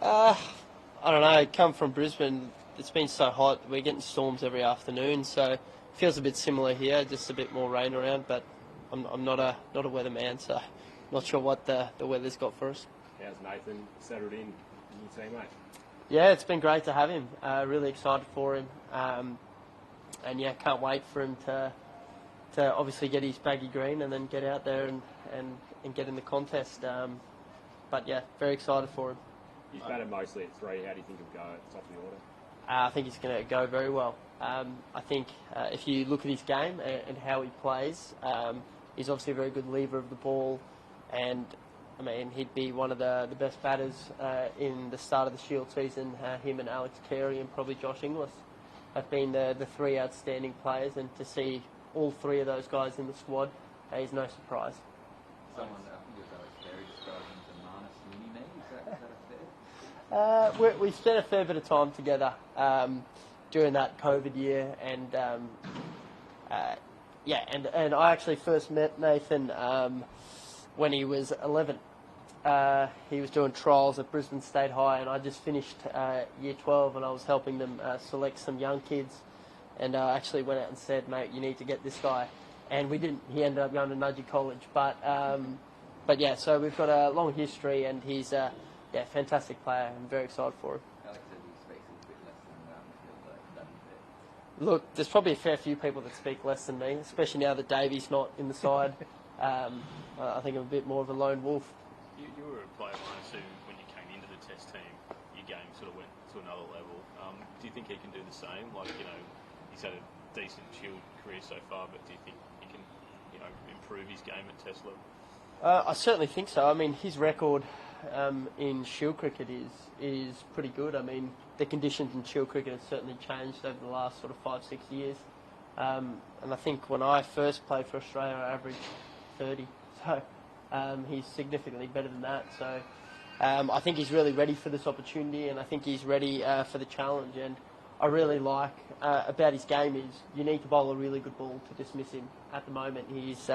I don't know. Come from Brisbane, it's been so hot. We're getting storms every afternoon, so it feels a bit similar here. Just a bit more rain around, but I'm not a weatherman, so not sure what the weather's got for us. How's Nathan settled in your team, mate? Yeah, it's been great to have him. Really excited for him, and yeah, can't wait for him to obviously get his baggy green and then get out there and get in the contest. But yeah, very excited for him. He's batted mostly at 3. How do you think he'll go at the top of the order? I think he's going to go very well. I think if you look at his game and how he plays, he's obviously a very good lever of the ball, and I mean he'd be one of the best batters in the start of the Shield season. Him and Alex Carey and probably Josh Inglis have been the 3 outstanding players, and to see all 3 of those guys in the squad is no surprise. Someone, I think it was Alex Carey, described him as a Marnus mini-me. Is that fair? We spent a fair bit of time together during that COVID year, and and I actually first met Nathan when he was 11. He was doing trials at Brisbane State High, and I just finished year 12, and I was helping them select some young kids, and I actually went out and said, mate, you need to get this guy. And we didn't. He ended up going to Nudgee College, but yeah. So we've got a long history, and he's fantastic player. I'm very excited for him. Alex said he speaks a bit less than the field, Look, there's probably a fair few people that speak less than me, especially now that Davey's not in the side. I think I'm a bit more of a lone wolf. You were a player, Marnus, who, when you came into the Test team, your game sort of went to another level. Do you think he can do the same? Like, he's had a decent Shield career so far, but do you think he can, improve his game at Test level? I certainly think so. I mean, his record in Shield cricket is pretty good. I mean, the conditions in Shield cricket have certainly changed over the last sort of 5-6 years. And I think when I first played for Australia, I averaged 30. So he's significantly better than that. So I think he's really ready for this opportunity, and I think he's ready for the challenge. And I really like about his game is you need to bowl a really good ball to dismiss him. At the moment, he's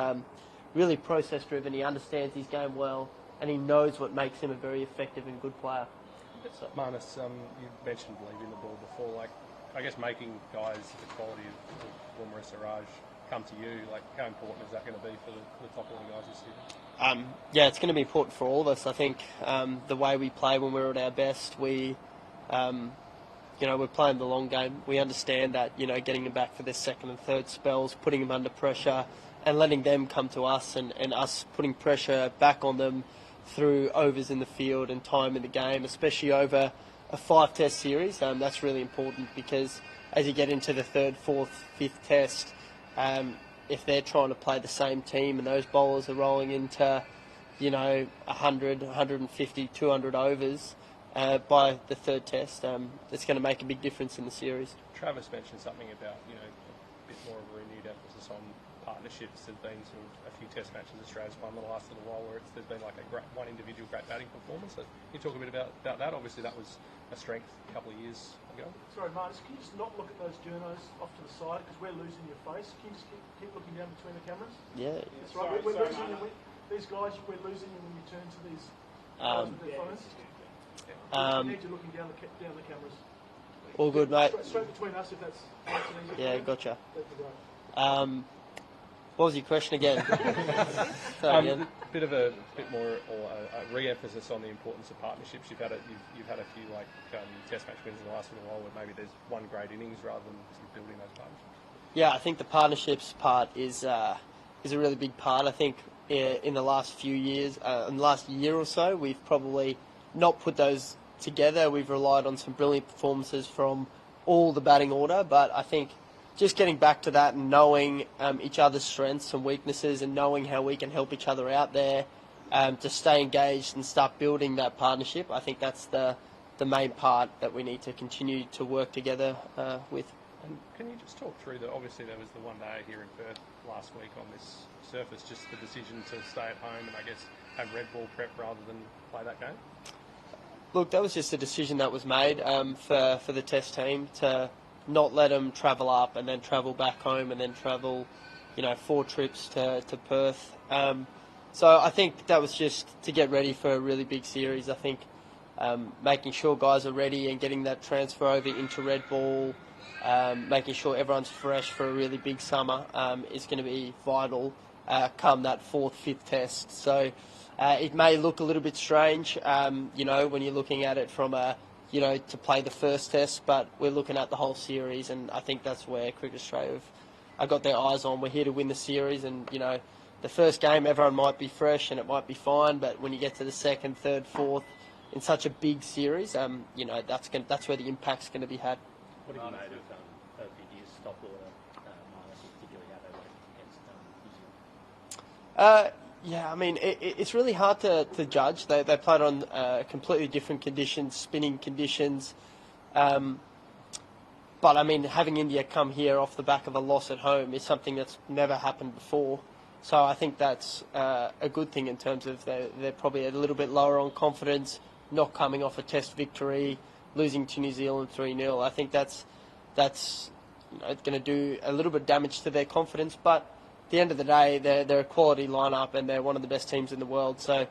really process-driven. He understands his game well, and he knows what makes him a very effective and good player. So, Marnus, you mentioned leaving the ball before. Like, I guess making guys the quality of Wilmer Siraj come to you, like, how important is that going to be for the top order guys this season? Yeah, it's going to be important for all of us. I think the way we play when we're at our best, we're playing the long game. We understand that, getting them back for their second and third spells, putting them under pressure, and letting them come to us, and us putting pressure back on them through overs in the field and time in the game, especially over a 5-test series. That's really important, because as you get into the 3rd, 4th, 5th test, if they're trying to play the same team and those bowlers are rolling into, 100, 150, 200 overs by the 3rd test, it's going to make a big difference in the series. Travis mentioned something about, a bit more of a renewed emphasis on partnerships. There's been sort of a few test matches Australia's won the last little while where there's been like one individual great batting performance. So can you talk a bit about that? Obviously that was a strength a couple of years ago. Sorry, Marnus, can you just not look at those journos off to the side, because we're losing your face? Can you just keep looking down between the cameras? Yeah. That's right. We're losing them. These guys, we're losing them when you turn to these guys with their phones. You need to looking down the cameras. All good, mate. Straight between us, if that's easy. Yeah, gotcha. That'd be great. What was your question again? A bit more or a re-emphasis on the importance of partnerships. You've had a few test match wins in the last little while where maybe there's one great innings rather than building those partnerships. Yeah, I think the partnerships part is a really big part. I think in the last few years, in the last year or so, we've probably not put those together. We've relied on some brilliant performances from all the batting order, but I think just getting back to that and knowing each other's strengths and weaknesses, and knowing how we can help each other out there to stay engaged and start building that partnership, I think that's the main part that we need to continue to work together with. And can you just talk through obviously there was the one day here in Perth last week on this surface, just the decision to stay at home and I guess have red ball prep rather than play that game? Look, that was just a decision that was made for the test team to not let them travel up and then travel back home and then travel, 4 trips to Perth. So I think that was just to get ready for a really big series. I think making sure guys are ready and getting that transfer over into red ball, making sure everyone's fresh for a really big summer is going to be vital come that 4th, 5th test. So it may look a little bit strange, when you're looking at it from to play the first test, but we're looking at the whole series, and I think that's where Cricket Australia have got their eyes on. We're here to win the series, and, the first game, everyone might be fresh and it might be fine, but when you get to the 2nd, 3rd, 4th, in such a big series, that's where the impact's going to be had. What have you made of India's stop order, Marnus, particularly how they went against New Zealand? Yeah, I mean, it's really hard to judge. They played on completely different conditions, spinning conditions. But, I mean, having India come here off the back of a loss at home is something that's never happened before. So I think that's a good thing in terms of they're probably a little bit lower on confidence, not coming off a test victory, losing to New Zealand 3-0. I think that's going to do a little bit of damage to their confidence, but at the end of the day, they're a quality lineup and they're one of the best teams in the world. So,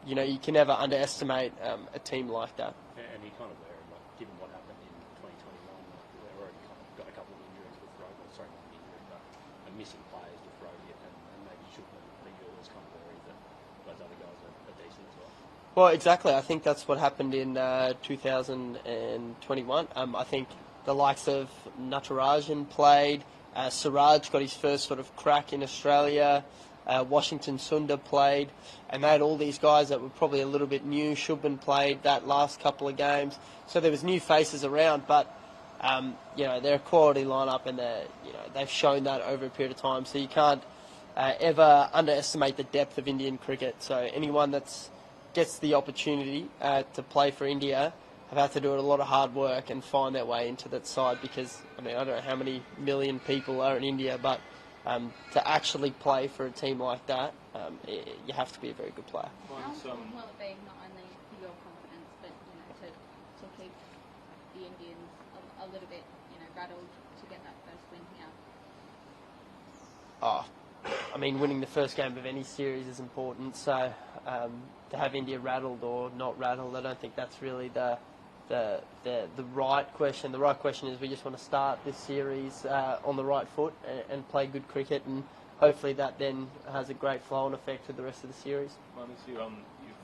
you can never underestimate a team like that. And you kind of were, given what happened in 2021, we've already kind of got a couple of injuries with Rogan, sorry, not an injury, but missing players with Rogan, and maybe Shulman, but you always kind of worried that those other guys are decent as well. Well, exactly. I think that's what happened in 2021. I think the likes of Natarajan played. Siraj got his first sort of crack in Australia. Washington Sundar played. And they had all these guys that were probably a little bit new. Shubman played that last couple of games. So there was new faces around. But, they're a quality lineup and they've shown that over a period of time. So you can't ever underestimate the depth of Indian cricket. So anyone that gets the opportunity to play for India have had to do a lot of hard work and find their way into that side because, I don't know how many million people are in India, but to actually play for a team like that, you have to be a very good player. How important will it be not only for your confidence, but to keep the Indians a little bit rattled to get that first win here? Winning the first game of any series is important. So to have India rattled or not rattled, I don't think that's really the right question. The right question is we just want to start this series on the right foot and play good cricket, and hopefully that then has a great flow-on effect to the rest of the series. Marnus, you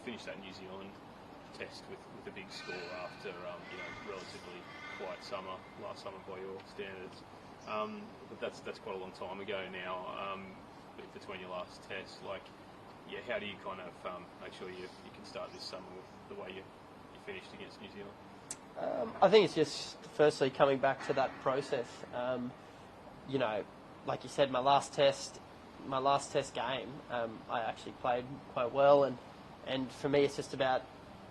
finished that New Zealand test with a big score after relatively quiet summer last summer by your standards. But that's quite a long time ago now. Between your last test, how do you kind of make sure you can start this summer with the way you finished against New Zealand? I think it's just firstly coming back to that process. Like you said, my last test game, I actually played quite well, and for me it's just about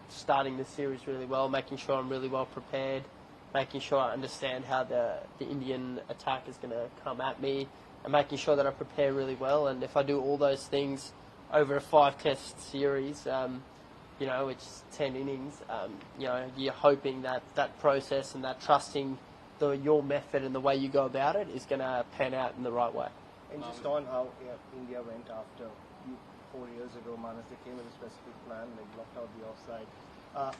starting the series really well, making sure I'm really well prepared, making sure I understand how the Indian attack is going to come at me, and making sure that I prepare really well. And if I do all those things over a 5-test series, which is 10 innings, you're hoping that process and that trusting your method and the way you go about it is going to pan out in the right way. And just on how India went after 4 years ago, Marnus, they came with a specific plan, they blocked out the offside.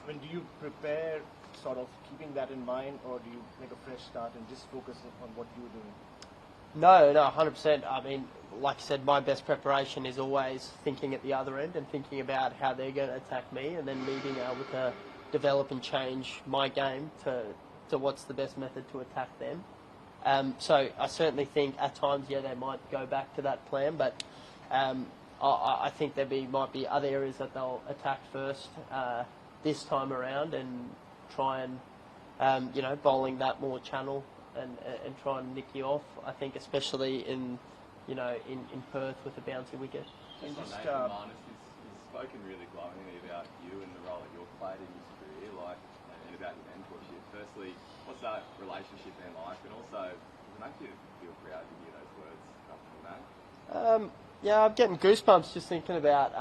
Do you prepare sort of keeping that in mind, or do you make a fresh start and just focus on what you're doing? No, 100%. Like I said, my best preparation is always thinking at the other end and thinking about how they're going to attack me, and then me being able to develop and change my game to what's the best method to attack them. So I certainly think at times, they might go back to that plan, but I think might be other areas that they'll attack first this time around and try and, bowling that more channel and try and nick you off. I think especially in Perth with a bouncy wicket. And just Marnus has spoken really glowingly about you and the role that you've played in his career, and about your mentorship. Firstly, what's that relationship been like, and also does it make you feel proud to hear those words after the match? I'm getting goosebumps just thinking about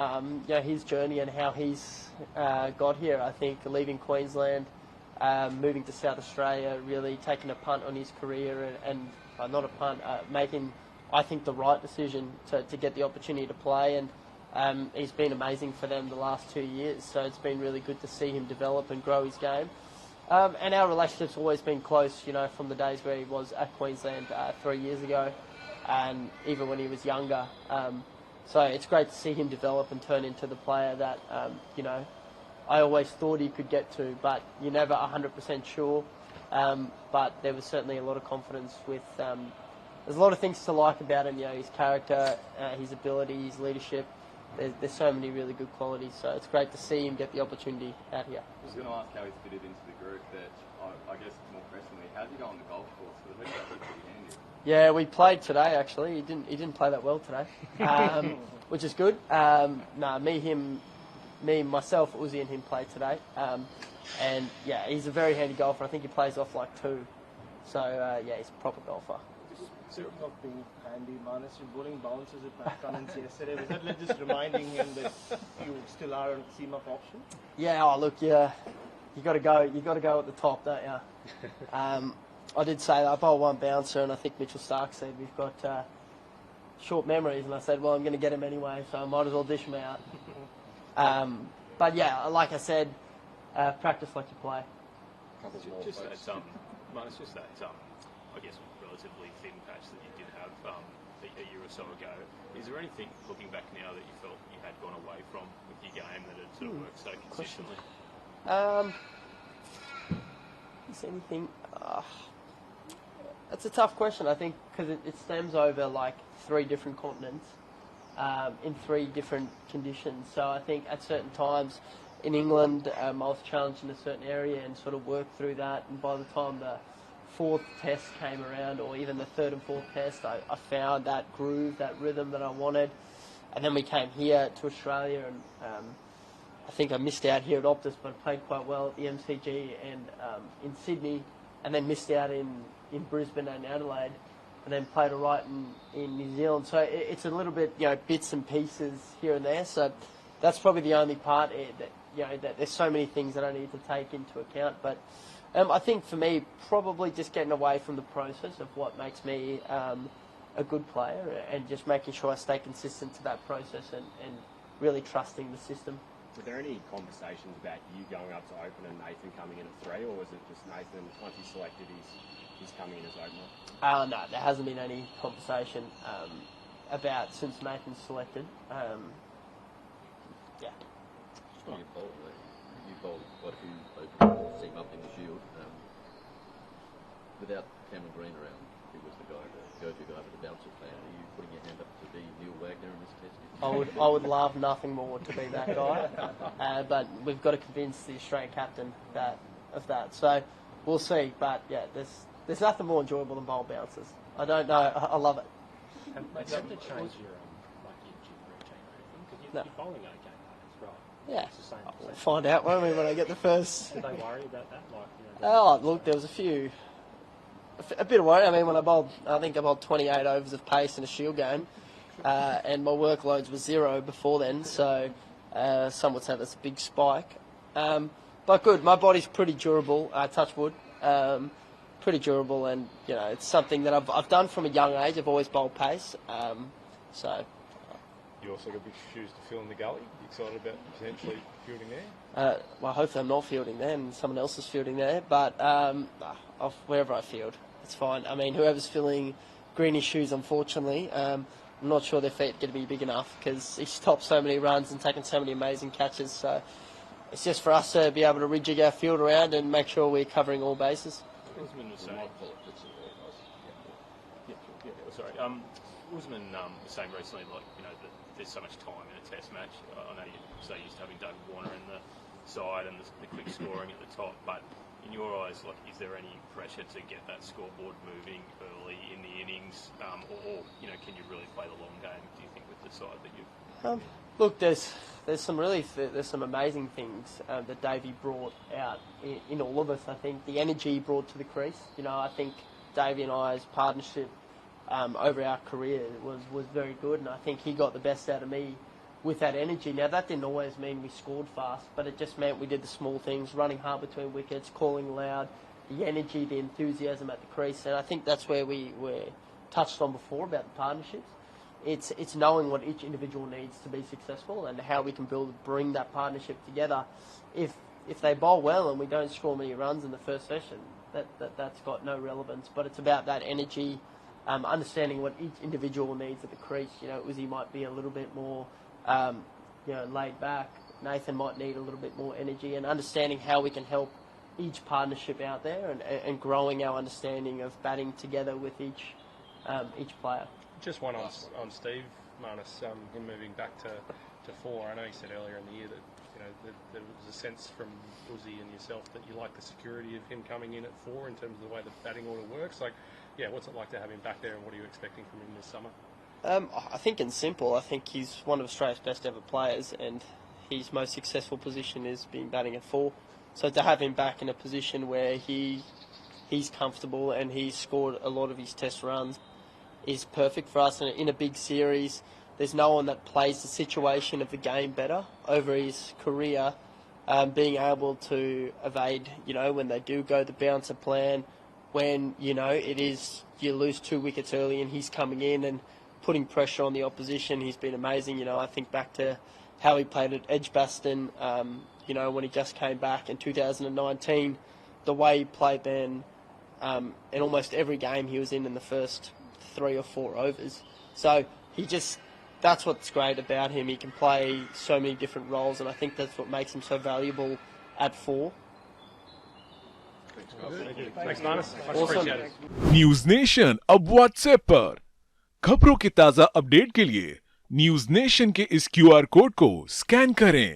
his journey and how he's got here. I think leaving Queensland, moving to South Australia, really taking a punt on his career and not a punt, making, I think, the right decision to get the opportunity to play. And He's been amazing for them the last 2 years, so it's been really good to see him develop and grow his game. And our relationship's always been close, from the days where he was at Queensland 3 years ago, and even when he was younger. So it's great to see him develop and turn into the player that, I always thought he could get to, but you're never 100% sure. But there was certainly a lot of confidence with... there's a lot of things to like about him, his character, his ability, his leadership. There's so many really good qualities, so it's great to see him get the opportunity out here. I was going to ask how he's fitted into the group, but I guess more personally, how's he go on the golf course? Because I think that looked pretty handy. Yeah, we played today actually. He didn't play that well today, which is good. Myself, Uzi and him played today. And yeah, he's a very handy golfer. I think he plays off like 2. So he's a proper golfer. Speaking of being handy, Marnus, your bowling bounces at McSweeney yesterday. Was that like just reminding him that you still are a seam of option? Yeah. Oh, look, yeah. You got to go. You got to go at the top, don't you? I did say that I bowled one bouncer, and I think Mitchell Stark said we've got short memories, and I said, well, I'm going to get him anyway, so I might as well dish him out. But yeah, like I said, practice like you play. Just that, Marnus, I guess, relatively thin patch that you did have a year or so ago. Is there anything, looking back now, that you felt you had gone away from with your game that had sort of worked so consistently? Is anything? That's a tough question, I think, because it stems over like 3 different continents in 3 different conditions. So I think at certain times in England, I was challenged in a certain area and sort of worked through that. And by the time the 4th test came around, or even the 3rd and 4th test, I found that groove, that rhythm that I wanted. And then we came here to Australia, and I think I missed out here at Optus, but I played quite well at the MCG and in Sydney, and then missed out in Brisbane and Adelaide, and then played all right in New Zealand. So it's a little bit, bits and pieces here and there. So that's probably the only part that there's so many things that I need to take into account. But I think for me, probably just getting away from the process of what makes me a good player, and just making sure I stay consistent to that process and really trusting the system. Were there any conversations about you going up to open and Nathan coming in at 3, or was it just Nathan, once he's selected, he's coming in as opener? No, there hasn't been any conversation about since Nathan's selected. Yeah. Just on your bowl, you bowled quite a few open seam up in the Shield. Without Cameron Green around, who was the go-to guy for the bouncer plan, are you putting your hand up to be Neil Wagner in this test? I would love nothing more to be that guy, but we've got to convince the Australian captain of that. So we'll see. But yeah, there's nothing more enjoyable than bowl bouncers. I don't know. I love it. Have you had to change your gym routine or anything? Because you're bowling okay, right? Yeah. It's the same. We'll find out, won't we, when I get the first. Do they worry about that? Look, there was a bit of worry. I mean, when I think I bowled 28 overs of pace in a Shield game, and my workloads were 0 before then, so some would say that's a big spike. But good, my body's pretty durable, touch wood, pretty durable, and it's something that I've done from a young age. I've always bowled pace, so. You also got big shoes to fill in the gully. You excited about potentially fielding there? Well, hopefully I'm not fielding there and someone else is fielding there, but wherever I field, it's fine. I mean, whoever's filling Greeny's shoes, unfortunately, I'm not sure their feet are going to be big enough, because he's stopped so many runs and taken so many amazing catches. So it's just for us to be able to rejig our field around and make sure we're covering all bases. Usman was saying, Usman was saying recently, that there's so much time in a test match. I know you're so used to having David Warner in the side and the quick scoring at the top, but in your eyes, is there any pressure to get that scoreboard moving early in the innings, or can you really play the long game, do you think, with the side that you've... Look, there's some amazing things that Davey brought out in all of us. I think the energy he brought to the crease. I think Davey and I's partnership over our career was very good, and I think he got the best out of me with that energy. Now, that didn't always mean we scored fast, but it just meant we did the small things, running hard between wickets, calling loud, the energy, the enthusiasm at the crease, and I think that's where we were touched on before about the partnerships. it's knowing what each individual needs to be successful and how we can bring that partnership together. If they bowl well and we don't score many runs in the first session, that's got no relevance. But it's about that energy, understanding what each individual needs at the crease. Uzi might be a little bit more, laid back. Nathan might need a little bit more energy, and understanding how we can help each partnership out there and growing our understanding of batting together with each player. Just one on Steve, Marnus, him moving back to 4. I know you said earlier in the year that there was a sense from Uzi and yourself that you like the security of him coming in at 4 in terms of the way the batting order works. What's it like to have him back there, and what are you expecting from him this summer? I think in simple, I think he's one of Australia's best ever players, and his most successful position is being batting at 4. So to have him back in a position where he's comfortable and he's scored a lot of his test runs is perfect for us. And in a big series, there's no one that plays the situation of the game better over his career, being able to evade, when they do go the bouncer plan, when, it is you lose 2 wickets early and he's coming in and putting pressure on the opposition. He's been amazing. I think back to how he played at Edgbaston, when he just came back in 2019, the way he played then, in almost every game he was in the first 3 or 4 overs. So that's what's great about him. He can play so many different roles, and I think that's what makes him so valuable at 4. Thanks, Marnus. Awesome. News nation अब WhatsApp पर खबरों के ताजा update के लिए news nation के इस QR code को स्कैन करें।